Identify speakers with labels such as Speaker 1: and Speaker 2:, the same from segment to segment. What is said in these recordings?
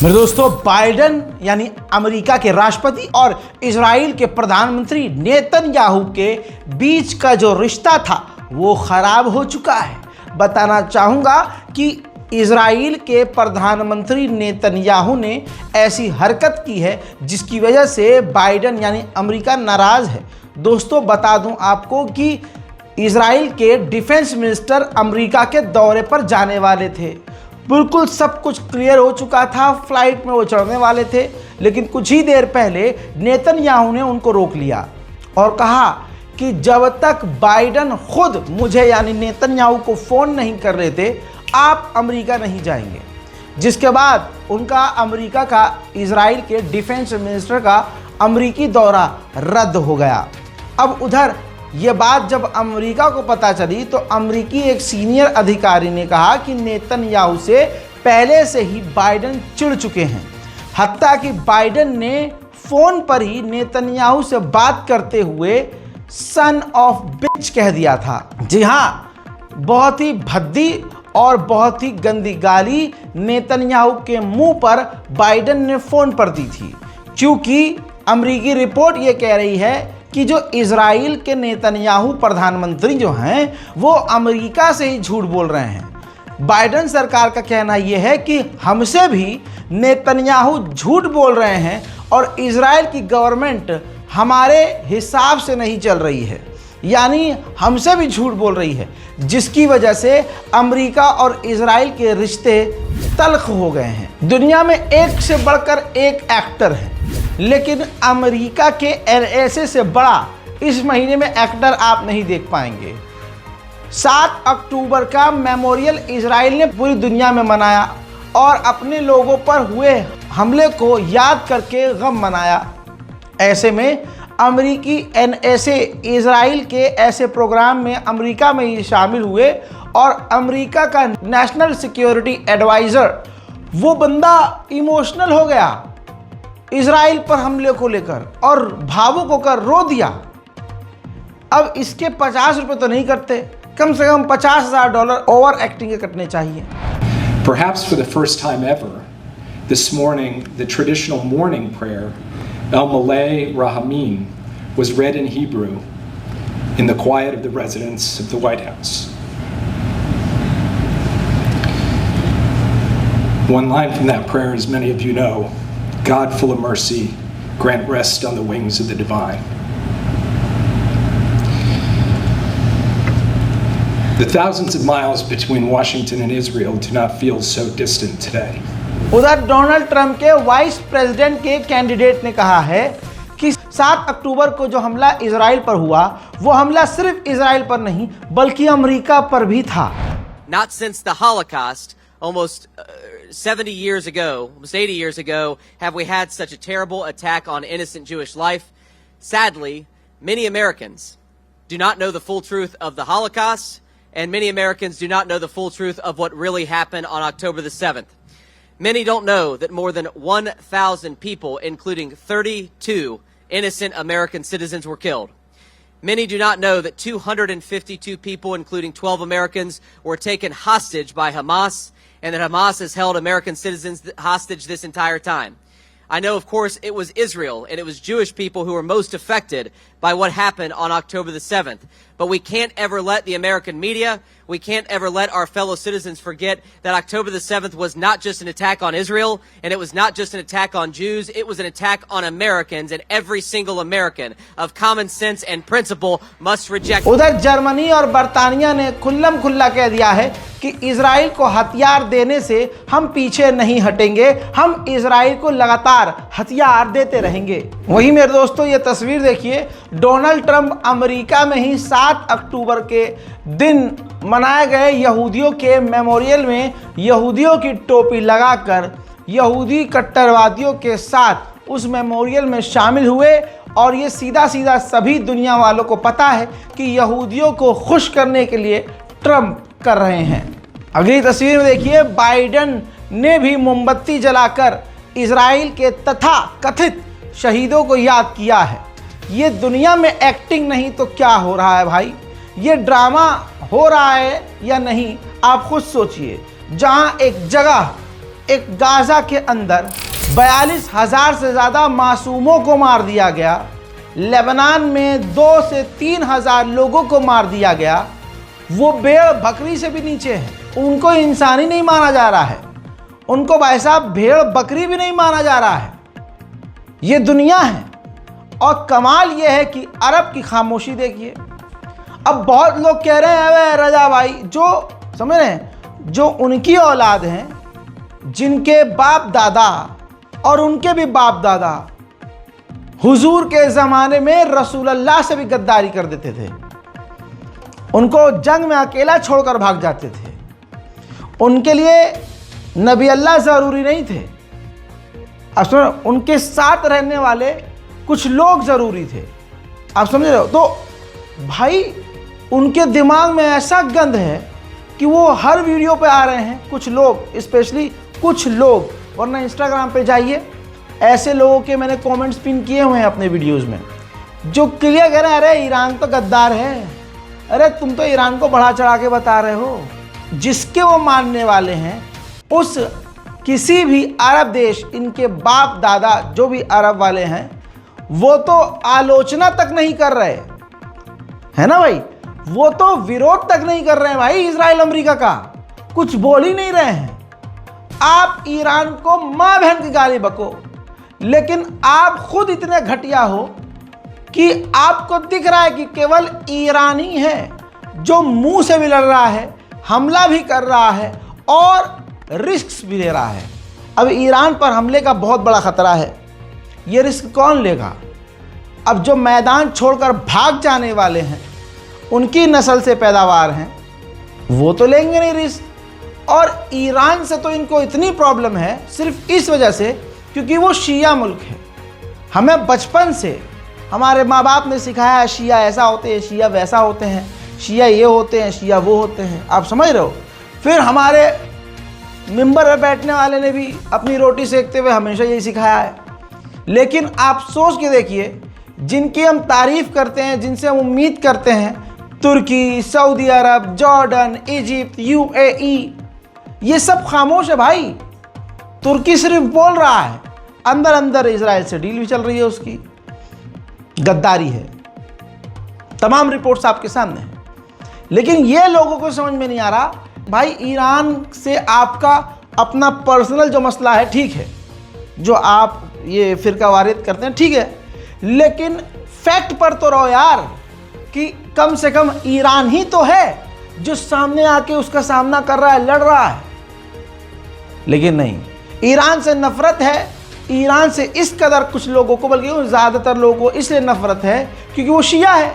Speaker 1: मेरे दोस्तों, बाइडेन यानी अमेरिका के राष्ट्रपति और इजराइल के प्रधानमंत्री नेतन्याहू के बीच का जो रिश्ता था वो खराब हो चुका है। बताना चाहूँगा कि इजराइल के प्रधानमंत्री नेतन्याहू ने ऐसी हरकत की है जिसकी वजह से बाइडेन यानी अमेरिका नाराज़ है। दोस्तों, बता दूं आपको कि इजराइल के डिफेंस मिनिस्टर अमेरिका के दौरे पर जाने वाले थे। बिल्कुल सब कुछ क्लियर हो चुका था, फ्लाइट में वो चढ़ने वाले थे, लेकिन कुछ ही देर पहले नेतन्याहू ने उनको रोक लिया और कहा कि जब तक बाइडेन खुद मुझे यानी नेतन्याहू को फ़ोन नहीं कर रहे थे, आप अमेरिका नहीं जाएंगे। जिसके बाद उनका अमेरिका का इजराइल के डिफेंस मिनिस्टर का अमेरिकी दौरा रद्द हो गया। अब उधर ये बात जब अमेरिका को पता चली तो अमेरिकी एक सीनियर अधिकारी ने कहा कि नेतन्याहू से पहले से ही बाइडेन चिढ़ चुके हैं। हत्ता कि बाइडेन ने फ़ोन पर ही नेतन्याहू से बात करते हुए सन ऑफ बिच कह दिया था। जी हाँ, बहुत ही भद्दी और बहुत ही गंदी गाली नेतन्याहू के मुंह पर बाइडेन ने फ़ोन पर दी थी, क्योंकि अमेरिकी रिपोर्ट ये कह रही है कि जो इजराइल के नेतन्याहू प्रधानमंत्री जो हैं वो अमेरिका से ही झूठ बोल रहे हैं। बाइडेन सरकार का कहना यह है कि हमसे भी नेतन्याहू झूठ बोल रहे हैं और इजराइल की गवर्नमेंट हमारे हिसाब से नहीं चल रही है, यानी हमसे भी झूठ बोल रही है, जिसकी वजह से अमेरिका और इजराइल के रिश्ते तल्ख हो गए हैं। दुनिया में एक से बढ़कर एक एक्टर है, लेकिन अमेरिका के एनएसए से बड़ा इस महीने में एक्टर आप नहीं देख पाएंगे। 7 अक्टूबर का मेमोरियल इजराइल ने पूरी दुनिया में मनाया और अपने लोगों पर हुए हमले को याद करके गम मनाया। ऐसे में अमेरिकी एनएसए इजराइल के ऐसे प्रोग्राम में अमेरिका में ही शामिल हुए और अमेरिका का नेशनल सिक्योरिटी एडवाइज़र वो बंदा इमोशनल हो गया इजराइल पर हमले को लेकर और भावुक होकर रो दिया। अब इसके 50 रुपये तो नहीं करते, कम से कम $50,000 ओवर एक्टिंग के कटने चाहिए।
Speaker 2: Perhaps for the first time ever, this morning, the traditional morning prayer, El Malay Rahamim, was read in Hebrew in the quiet of the residence of the White House. One line from that prayer, as many of you know, God full of mercy, grant rest on the wings of the divine. The thousands of miles between Washington and Israel do not feel so distant today.
Speaker 1: उधर Donald Trump के vice president के candidate ने कहा है कि 7 अक्टूबर को जो हमला इजराइल पर हुआ वो हमला सिर्फ इजराइल पर नहीं बल्कि अमेरिका पर भी था।
Speaker 3: Not since the Holocaust, almost 70 years ago, almost 80 years ago, have we had such a terrible attack on innocent Jewish life. Sadly, many Americans do not know the full truth of the Holocaust, and many Americans do not know the full truth of what really happened on October the 7th. Many don't know that more than 1,000 people, including 32 innocent American citizens, were killed. Many do not know that 252 people, including 12 Americans, were taken hostage by Hamas, and that Hamas has held American citizens hostage this entire time. I know, of course, it was Israel and it was Jewish people who were most affected by what happened on October the 7th. But we can't ever let the American media, we can't ever let our fellow citizens forget that October the 7th was not just an attack on Israel, and it was not just an attack on Jews, it was an attack on Americans, and every single American of common sense and principle must reject.
Speaker 1: उधर Germany और बर्तानिया ने खुल्लम खुल्ला कह दिया है कि Israel को हथियार देने से हम पीछे नहीं हटेंगे, हम इजराइल को लगातार हथियार देते रहेंगे। वहीं मेरे दोस्तों, ये तस्वीर देखिए, डोनाल्ड ट्रंप अमेरिका में ही 7 अक्टूबर के दिन मनाए गए यहूदियों के मेमोरियल में यहूदियों की टोपी लगाकर यहूदी कट्टरवादियों के साथ उस मेमोरियल में शामिल हुए। और ये सीधा सीधा सभी दुनिया वालों को पता है कि यहूदियों को खुश करने के लिए ट्रंप कर रहे हैं। अगली तस्वीर में देखिए, बाइडेन ने भी मोमबत्ती जलाकर इजराइल के तथा कथित शहीदों को याद किया है। ये दुनिया में एक्टिंग नहीं तो क्या हो रहा है भाई? ये ड्रामा हो रहा है या नहीं, आप खुद सोचिए। जहां एक जगह एक गाजा के अंदर 42,000 से ज़्यादा मासूमों को मार दिया गया, लेबनान में 2 से 3,000 लोगों को मार दिया गया, वो भेड़ बकरी से भी नीचे है। उनको इंसान ही नहीं माना जा रहा है, उनको भाई साहब भेड़ बकरी भी नहीं माना जा रहा है। ये दुनिया है। और कमाल ये है कि अरब की खामोशी देखिए। अब बहुत लोग कह रहे हैं अरे रजा भाई, जो समझ रहे हैं, जो उनकी औलाद हैं, जिनके बाप दादा और उनके भी बाप दादा हुजूर के ज़माने में रसूलुल्लाह से भी गद्दारी कर देते थे, उनको जंग में अकेला छोड़कर भाग जाते थे, उनके लिए नबी अल्लाह ज़रूरी नहीं थे। अब सुनो, उनके साथ रहने वाले कुछ लोग ज़रूरी थे। आप समझ रहे हो? तो भाई उनके दिमाग में ऐसा गंद है कि वो हर वीडियो पे आ रहे हैं। कुछ लोग, स्पेशली कुछ लोग, वरना इंस्टाग्राम पे जाइए, ऐसे लोगों के मैंने कमेंट्स पिन किए हुए हैं अपने वीडियोस में, जो क्लियर कह रहे हैं अरे ईरान तो गद्दार है, अरे तुम तो ईरान को बढ़ा चढ़ा के बता रहे हो। जिसके वो मानने वाले हैं, उस किसी भी अरब देश, इनके बाप दादा जो भी अरब वाले हैं, वो तो आलोचना तक नहीं कर रहे है ना भाई, वो तो विरोध तक नहीं कर रहे हैं भाई इजराइल अमेरिका का, कुछ बोल ही नहीं रहे हैं। आप ईरान को माँ बहन की गाली बको, लेकिन आप खुद इतने घटिया हो कि आपको दिख रहा है कि केवल ईरानी है जो मुंह से भी लड़ रहा है, हमला भी कर रहा है और रिस्क भी ले रहा है। अब ईरान पर हमले का बहुत बड़ा खतरा है, ये रिस्क कौन लेगा? अब जो मैदान छोड़कर भाग जाने वाले हैं, उनकी नस्ल से पैदावार हैं, वो तो लेंगे नहीं रिस्क। और ईरान से तो इनको इतनी प्रॉब्लम है सिर्फ इस वजह से क्योंकि वो शिया मुल्क है। हमें बचपन से हमारे माँ बाप ने सिखाया है शिया ऐसा होते हैं, शिया वैसा होते हैं, शिया ये होते हैं, शिया वो होते हैं। आप समझ रहे हो? फिर हमारे मिंबर पर बैठने वाले ने भी अपनी रोटी सेकते हुए हमेशा यही सिखाया है। लेकिन आप सोच के देखिए, जिनकी हम तारीफ़ करते हैं, जिनसे हम उम्मीद करते हैं, तुर्की, सऊदी अरब, जॉर्डन, इजिप्ट, यूएई, ये सब खामोश है भाई। तुर्की सिर्फ बोल रहा है, अंदर अंदर इजराइल से डील भी चल रही है, उसकी गद्दारी है। तमाम रिपोर्ट्स आपके सामने हैं। लेकिन ये लोगों को समझ में नहीं आ रहा भाई, ईरान से आपका अपना पर्सनल जो मसला है ठीक है, जो आप ये फिरका वारियत करते हैं ठीक है, लेकिन फैक्ट पर तो रहो यार, कि कम से कम ईरान ही तो है जो सामने आके उसका सामना कर रहा है, लड़ रहा है। लेकिन नहीं, ईरान से नफरत है। ईरान से इस कदर कुछ लोगों को, बल्कि ज़्यादातर लोगों को इसलिए नफरत है क्योंकि वो शिया है।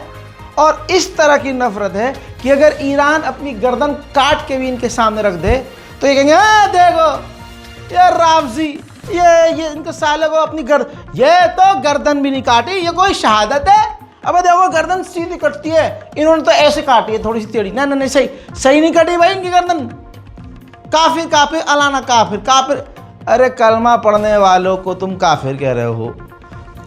Speaker 1: और इस तरह की नफरत है कि अगर ईरान अपनी गर्दन काट के भी इनके सामने रख दे तो ये कहेंगे देखो ये राफजी, ये इनके साले को अपनी ये तो गर्दन भी नहीं काटी, ये कोई शहादत है? अब देखो गर्दन सीधी कटती है, इन्होंने तो ऐसे काटी है थोड़ी सी टेढ़ी। नहीं सही नहीं कटी भाई इनकी गर्दन। काफिर काफिर अलाना काफिर काफिर। अरे कलमा पढ़ने वालों को तुम काफिर कह रहे हो?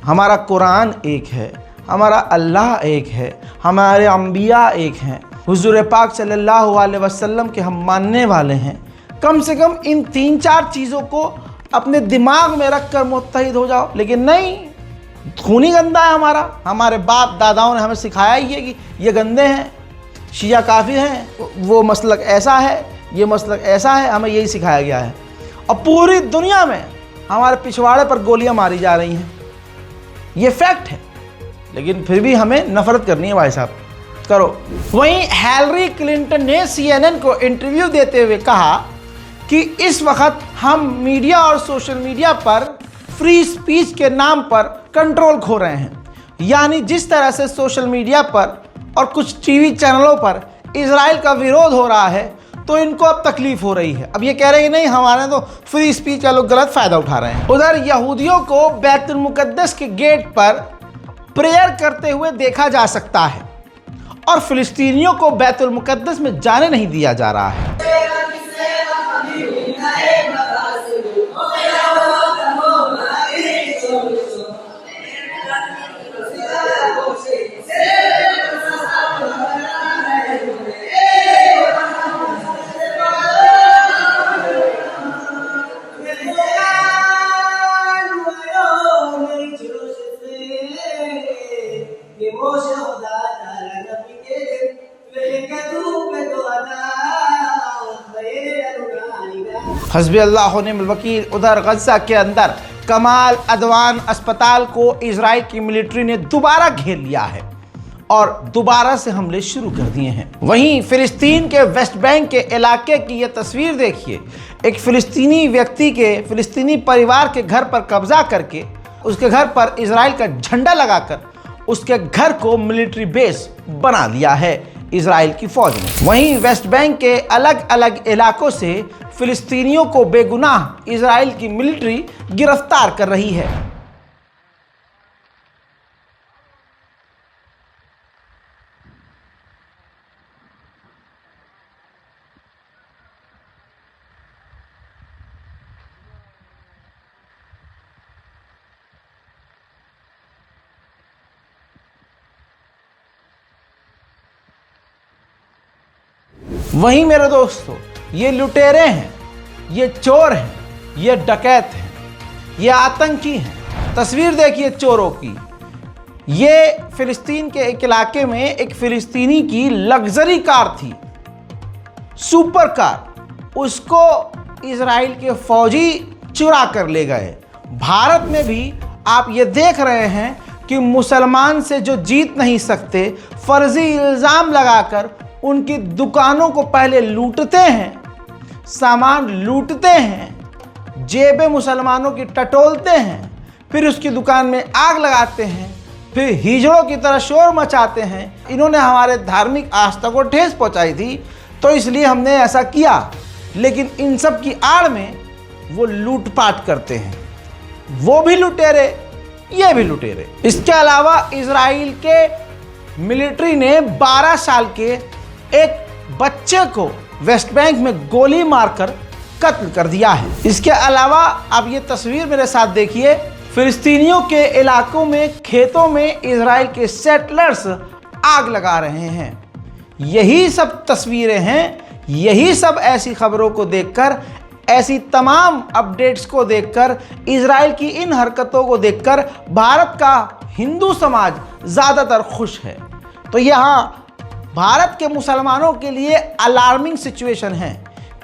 Speaker 1: हमारा कुरान एक है, हमारा अल्लाह एक है, हमारे अंबिया एक हैं, हुजूर पाक सल्लल्लाहु अलैहि वसल्लम के हम मानने वाले हैं। कम से कम इन 3-4 चीज़ों को अपने दिमाग में रख कर मुत्तहिद हो जाओ। लेकिन नहीं, खूनी गंदा है हमारा। हमारे बाप दादाओं ने हमें सिखाया ही है कि ये गंदे हैं, शिया काफिर हैं, वो मसलक ऐसा है, ये मसलक ऐसा है, हमें यही सिखाया गया है। और पूरी दुनिया में हमारे पिछवाड़े पर गोलियां मारी जा रही हैं, ये फैक्ट है। लेकिन फिर भी हमें नफरत करनी है भाई साहब, करो। वहीं हिलरी क्लिंटन ने CNN को इंटरव्यू देते हुए कहा कि इस वक्त हम मीडिया और सोशल मीडिया पर फ्री स्पीच के नाम पर कंट्रोल खो रहे हैं। यानी जिस तरह से सोशल मीडिया पर और कुछ टीवी चैनलों पर इजराइल का विरोध हो रहा है, तो इनको अब तकलीफ हो रही है। अब ये कह रहे हैं कि नहीं, हमारे तो फ्री स्पीच का लोग गलत फ़ायदा उठा रहे हैं। उधर यहूदियों को बैतुल मुकद्दस के गेट पर प्रेयर करते हुए देखा जा सकता है और फिलिस्तीनियों को बैतुल मुकद्दस में जाने नहीं दिया जा रहा है।
Speaker 4: कि मोशे खुदा ताला नबी के लेके तू पे तो अता खैर अनुगाईगा।
Speaker 1: हस्बी अल्लाह व निअमल वकील। उधर गज़ा के अंदर कमाल अदवान अस्पताल को इजराइल की मिलिट्री ने दोबारा घेर लिया है और दोबारा से हमले शुरू कर दिए हैं। वहीं फिलिस्तीन के वेस्ट बैंक के इलाके की यह तस्वीर देखिए। एक फिलिस्तीनी व्यक्ति के, फिलिस्तीनी परिवार के घर पर कब्जा करके उसके घर पर इजराइल का झंडा लगाकर उसके घर को मिलिट्री बेस बना लिया है इजराइल की फौज ने। वहीं वेस्ट बैंक के अलग अलग इलाकों से फिलिस्तीनियों को बेगुनाह इजराइल की मिलिट्री गिरफ्तार कर रही है। वहीं मेरे दोस्तों, ये लुटेरे हैं, ये चोर हैं, ये डकैत हैं, ये आतंकी हैं। तस्वीर देखिए चोरों की। ये फिलिस्तीन के एक इलाके में एक फिलिस्तीनी की लग्जरी कार थी, सुपर कार, उसको इजराइल के फौजी चुरा कर ले गए। भारत में भी आप ये देख रहे हैं कि मुसलमान से जो जीत नहीं सकते, फर्जी इल्ज़ाम लगाकर उनकी दुकानों को पहले लूटते हैं, सामान लूटते हैं, जेबें मुसलमानों की टटोलते हैं, फिर उसकी दुकान में आग लगाते हैं, फिर हिजड़ों की तरह शोर मचाते हैं। इन्होंने हमारे धार्मिक आस्था को ठेस पहुंचाई थी तो इसलिए हमने ऐसा किया, लेकिन इन सब की आड़ में वो लूटपाट करते हैं। वो भी लुटेरे, ये भी लुटेरे। इसके अलावा इजराइल के मिलिट्री ने 12 साल के एक बच्चे को वेस्ट बैंक में गोली मारकर कत्ल कर दिया है। इसके अलावा अब ये तस्वीर मेरे साथ देखिए। फिलिस्तीनियों के इलाकों में, खेतों में इजराइल के सेटलर्स आग लगा रहे हैं। यही सब तस्वीरें हैं, यही सब ऐसी खबरों को देखकर, ऐसी तमाम अपडेट्स को देखकर, इजराइल की इन हरकतों को देखकर भारत का हिंदू समाज ज़्यादातर खुश है। तो यहाँ भारत के मुसलमानों के लिए अलार्मिंग सिचुएशन है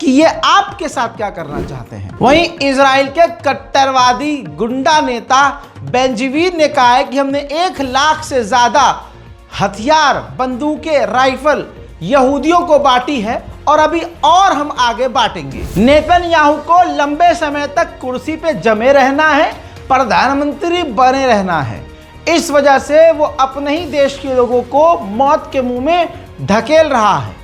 Speaker 1: कि ये आपके साथ क्या करना चाहते हैं। वहीं इजराइल के कट्टरवादी गुंडा नेता बेंजीवीर ने कहा है कि हमने 1 लाख से ज़्यादा हथियार, बंदूकें, राइफल यहूदियों को बांटी है और अभी और हम आगे बांटेंगे। नेतन्याहू को लंबे समय तक कुर्सी पे जमे रहना है, प्रधानमंत्री बने रहना है। इस वजह से वो अपने ही देश के लोगों को मौत के मुंह में ढकेल रहा है।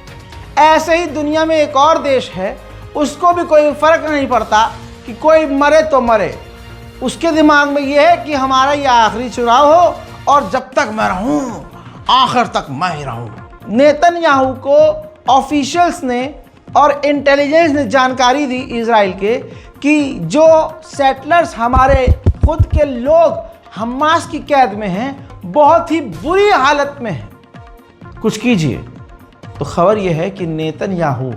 Speaker 1: ऐसे ही दुनिया में एक और देश है, उसको भी कोई फर्क नहीं पड़ता कि कोई मरे तो मरे। उसके दिमाग में ये है कि हमारा ये आखिरी चुनाव हो और जब तक मैं रहूं आखिर तक मैं ही रहूं। नेतन्याहू को ऑफिशियल्स ने और इंटेलिजेंस ने जानकारी दी इजराइल के कि जो सेटलर्स, हमारे खुद के लोग हमास की कैद में हैं, बहुत ही बुरी हालत में हैं, कुछ कीजिए। तो खबर यह है कि नेतन्याहू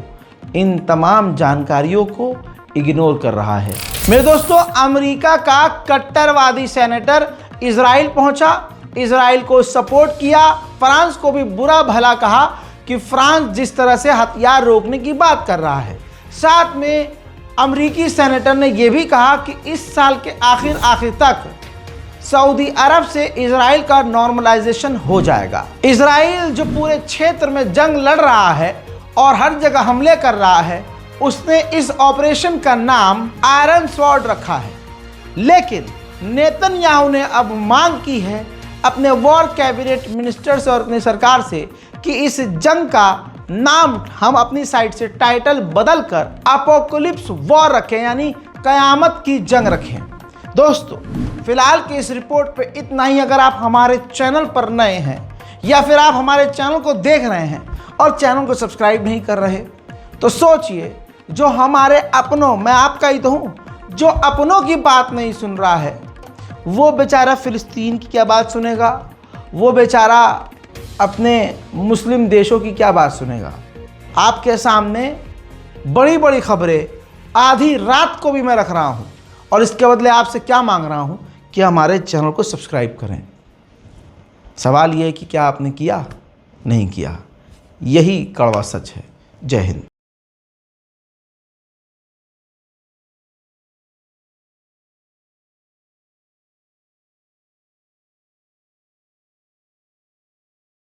Speaker 1: इन तमाम जानकारियों को इग्नोर कर रहा है। मेरे दोस्तों, अमेरिका का कट्टरवादी सेनेटर इजराइल पहुंचा, इजराइल को सपोर्ट किया, फ्रांस को भी बुरा भला कहा कि फ्रांस जिस तरह से हथियार रोकने की बात कर रहा है। साथ में अमेरिकी सेनेटर ने यह भी कहा कि इस साल के आखिर तक सऊदी अरब से इजराइल का नॉर्मलाइजेशन हो जाएगा। इजराइल जो पूरे क्षेत्र में जंग लड़ रहा है और हर जगह हमले कर रहा है, उसने इस ऑपरेशन का नाम आयरन स्वॉर्ड रखा है। लेकिन नेतन्याहू ने अब मांग की है अपने वॉर कैबिनेट मिनिस्टर से और अपनी सरकार से कि इस जंग का नाम हम अपनी साइड से टाइटल बदलकर अपोकलिप्स वॉर रखें, यानी कयामत की जंग रखें। दोस्तों, फिलहाल की इस रिपोर्ट पे इतना ही। अगर आप हमारे चैनल पर नए हैं या फिर आप हमारे चैनल को देख रहे हैं और चैनल को सब्सक्राइब नहीं कर रहे, तो सोचिए, जो हमारे अपनों, मैं आपका ही तो हूँ, जो अपनों की बात नहीं सुन रहा है, वो बेचारा फिलिस्तीन की क्या बात सुनेगा? वो बेचारा अपने मुस्लिम देशों की क्या बात सुनेगा? आपके सामने बड़ी बड़ी खबरें आधी रात को भी मैं रख रहा हूँ और इसके बदले आपसे क्या मांग रहा हूँ कि हमारे चैनल को सब्सक्राइब करें। सवाल ये है कि क्या आपने किया? नहीं किया। यही कड़वा सच है। जय हिंद।